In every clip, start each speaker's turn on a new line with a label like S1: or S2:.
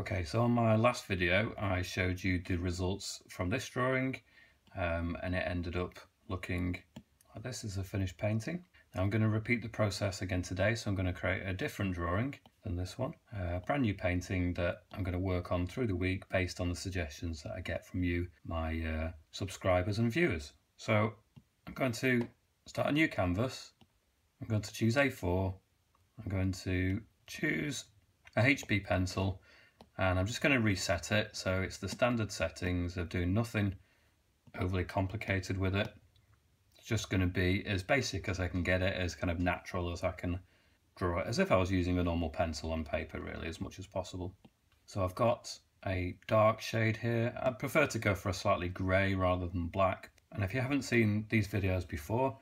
S1: Okay, so on my last video I showed you the results from this drawing and it ended up looking like this is a finished painting. Now I'm going to repeat the process again today, so I'm going to create a different drawing than this one, a brand new painting that I'm going to work on through the week based on the suggestions that I get from you, my subscribers and viewers. So I'm going to start a new canvas. I'm going to choose A4. I'm going to choose a HB pencil, and I'm just going to reset it so it's the standard settings of doing nothing overly complicated with it. It's just going to be as basic as I can get it, as kind of natural as I can draw it, as if I was using a normal pencil and paper, really, as much as possible. So I've got a dark shade here. I'd prefer to go for a slightly grey rather than black. And if you haven't seen these videos before,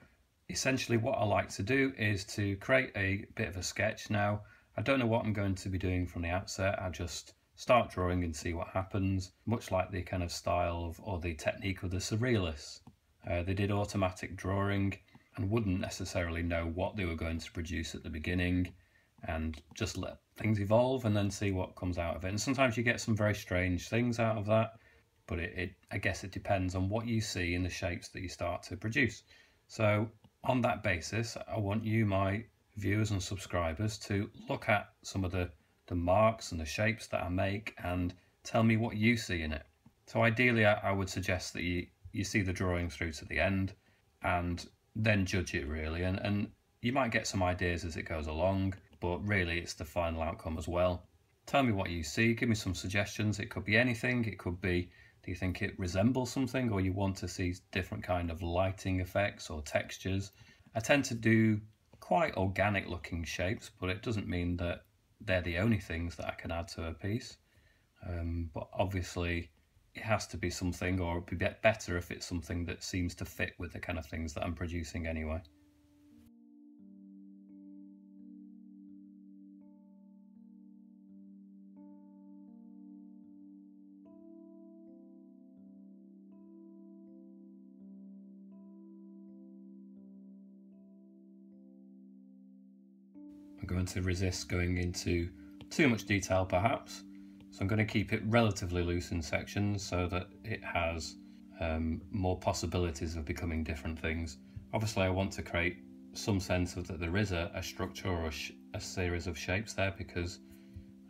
S1: essentially what I like to do is to create a bit of a sketch. Now, I don't know what I'm going to be doing from the outset. I just start drawing and see what happens, much like the kind of style of, or the technique of the surrealists. They did automatic drawing and wouldn't necessarily know what they were going to produce at the beginning and just let things evolve and then see what comes out of it. And sometimes you get some very strange things out of that, but I guess it depends on what you see in the shapes that you start to produce. So on that basis, I want you, my viewers and subscribers, to look at some of the marks and the shapes that I make and tell me what you see in it. So ideally I would suggest that you see the drawing through to the end and then judge it, really, and you might get some ideas as it goes along, but really it's the final outcome as well. Tell me what you see, give me some suggestions. It could be anything. It could be, do you think it resembles something, or you want to see different kind of lighting effects or textures? I tend to do quite organic looking shapes, but it doesn't mean that they're the only things that I can add to a piece. But obviously it has to be something, or it'd be better if it's something that seems to fit with the kind of things that I'm producing anyway. I'm going to resist going into too much detail perhaps, so I'm going to keep it relatively loose in sections so that it has more possibilities of becoming different things. Obviously I want to create some sense of that there is a structure or a series of shapes there, because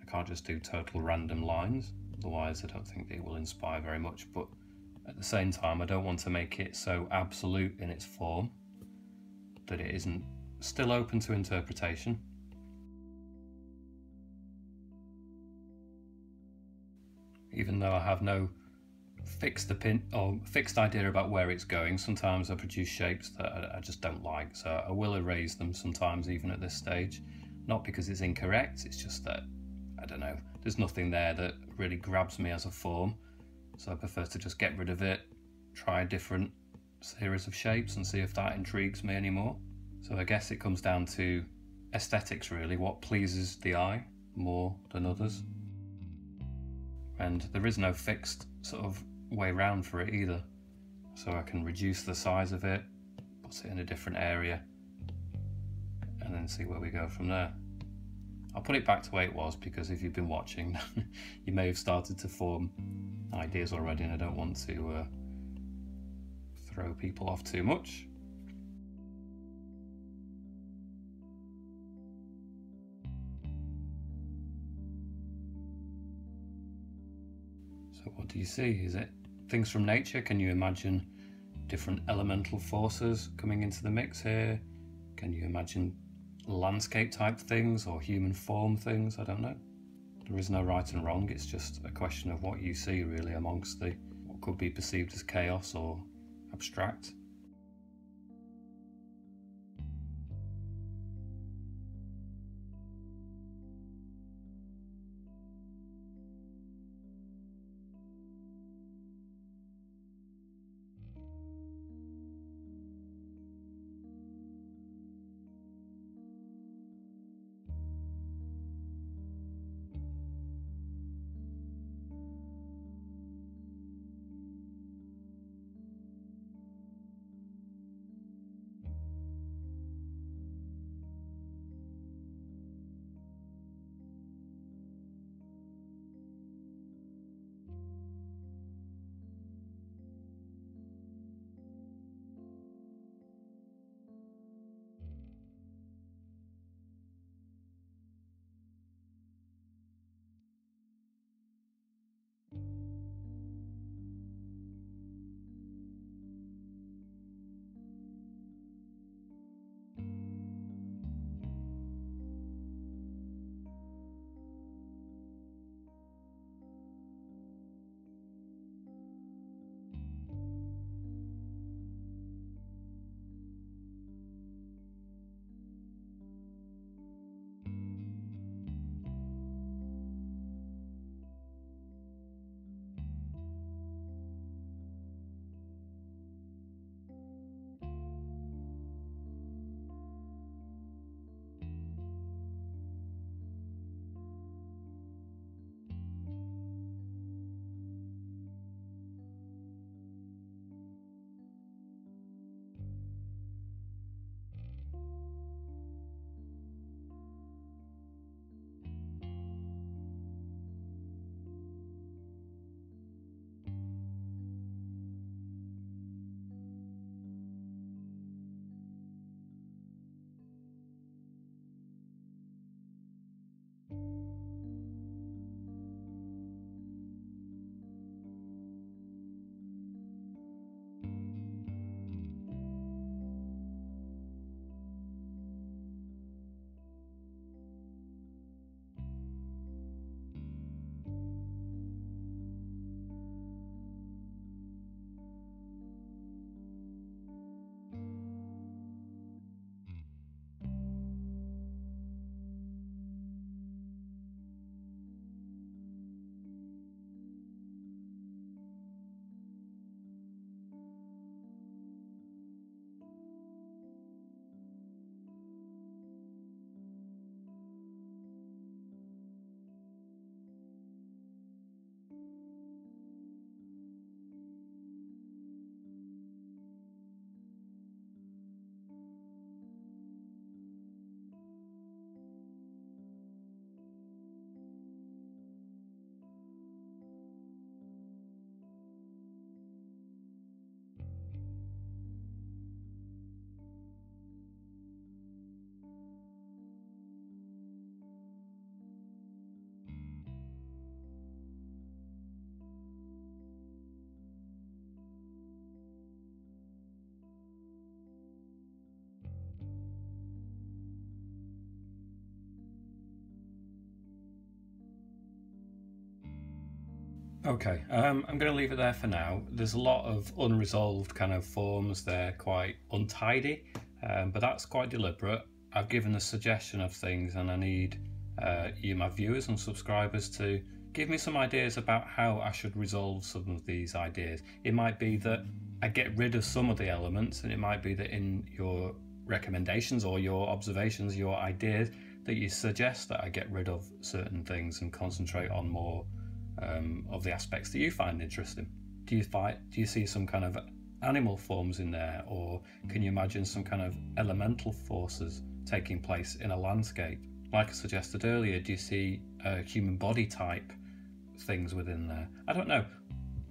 S1: I can't just do total random lines, otherwise I don't think they will inspire very much. But at the same time I don't want to make it so absolute in its form that it isn't still open to interpretation. Even though I have no fixed idea about where it's going, sometimes I produce shapes that I just don't like, so I will erase them sometimes, even at this stage. Not because it's incorrect, it's just that, I don't know, there's nothing there that really grabs me as a form, so I prefer to just get rid of it, try a different series of shapes and see if that intrigues me anymore. So I guess it comes down to aesthetics, really, what pleases the eye more than others. And there is no fixed sort of way round for it either. So I can reduce the size of it, put it in a different area, and then see where we go from there. I'll put it back to where it was, because if you've been watching, you may have started to form ideas already, and I don't want to throw people off too much. So what do you see? Is it things from nature? Can you imagine different elemental forces coming into the mix here? Can you imagine landscape type things or human form things? I don't know. There is no right and wrong. It's just a question of what you see, really, amongst what could be perceived as chaos or abstract. Okay, I'm going to leave it there for now. There's a lot of unresolved kind of forms. They're quite untidy, but that's quite deliberate. I've given a suggestion of things, and I need you, my viewers and subscribers, to give me some ideas about how I should resolve some of these ideas. It might be that I get rid of some of the elements, and it might be that in your recommendations or your observations, your ideas, that you suggest that I get rid of certain things and concentrate on more of the aspects that you find interesting. Do you see some kind of animal forms in there, or can you imagine some kind of elemental forces taking place in a landscape? Like I suggested earlier, do you see human body type things within there? I don't know.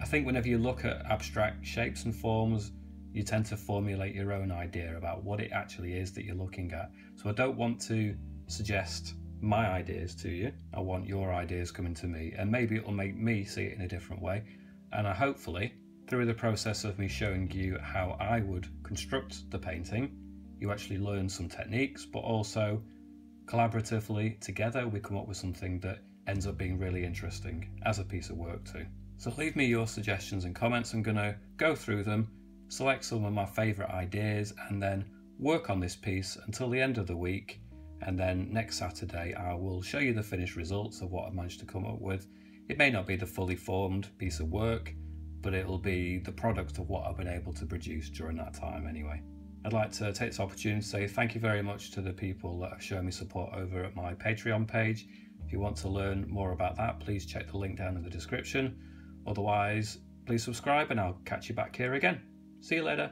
S1: I think whenever you look at abstract shapes and forms, you tend to formulate your own idea about what it actually is that you're looking at. So I don't want to suggest my ideas to you. I want your ideas coming to me, and maybe it'll make me see it in a different way. And I hopefully, through the process of me showing you how I would construct the painting, you actually learn some techniques, but also collaboratively together we come up with something that ends up being really interesting as a piece of work too. So leave me your suggestions and comments. I'm going to go through them, select some of my favourite ideas, and then work on this piece until the end of the week. And then next Saturday I will show you the finished results of what I managed to come up with. It may not be the fully formed piece of work, but it'll be the product of what I've been able to produce during that time anyway. I'd like to take this opportunity to say thank you very much to the people that have shown me support over at my Patreon page. If you want to learn more about that, please check the link down in the description. Otherwise, please subscribe, and I'll catch you back here again. See you later.